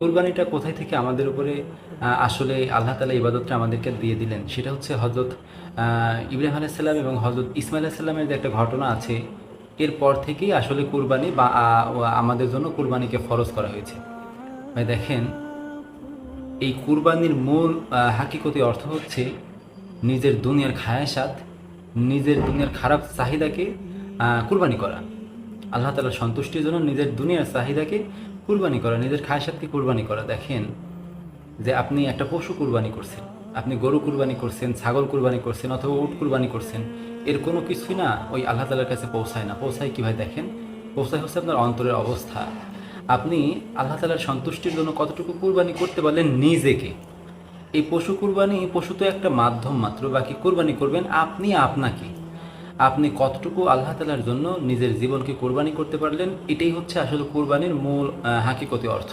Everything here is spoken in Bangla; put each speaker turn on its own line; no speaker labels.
কুরবানিটা কোথায় থেকে আমাদের উপরে আসলে আল্লাহ তাআলা ইবাদতটা আমাদেরকে দিয়ে দিলেন, সেটা হচ্ছে হযরত ইব্রাহিম আলাইহিস সালাম এবং হযরত ইসমাঈল আলাইহিস সালামের যে একটা ঘটনা আছে, এরপর থেকেই আসলে কুরবানি বা আমাদের জন্য কুরবানিকে ফরজ করা হয়েছে। ভাই দেখেন, এই কুরবানির মূল হাকিকতি অর্থ হচ্ছে নিজের দুনিয়ার খায়াসাত, নিজের দুনিয়ার খারাপ চাহিদাকে কুরবানি করা। আল্লাহ তাআলার সন্তুষ্টির জন্য নিজের দুনিয়ার চাহিদাকে কুরবানি করা, নিজের খায়াসাতকে কুরবানি করা। দেখেন যে আপনি একটা পশু কুরবানি করছেন, আপনি গরু কুরবানি করছেন, ছাগল কুরবানি করছেন, অথবা উট কুরবানি করছেন, এর কোনো কিছুই না ওই আল্লাহ তাআলার কাছে পৌঁছায় না। পৌঁছায় কী ভাই? দেখেন, পৌঁছায় হচ্ছে আপনার অন্তরের অবস্থা। আপনি আল্লাহ তাআলার সন্তুষ্টির জন্য কতটুকু কুরবানি করতে পারলেন নিজেকে। এই পশু কুরবানি, পশু তো একটা মাধ্যম মাত্র, বাকি কুরবানি করবেন আপনি আপনাকে। আপনি কতটুকু আল্লাহ তাআলার জন্য নিজের জীবনকে কুরবানি করতে পারলেন, এটাই হচ্ছে আসলে কুরবানির মূল হাকিকতি অর্থ।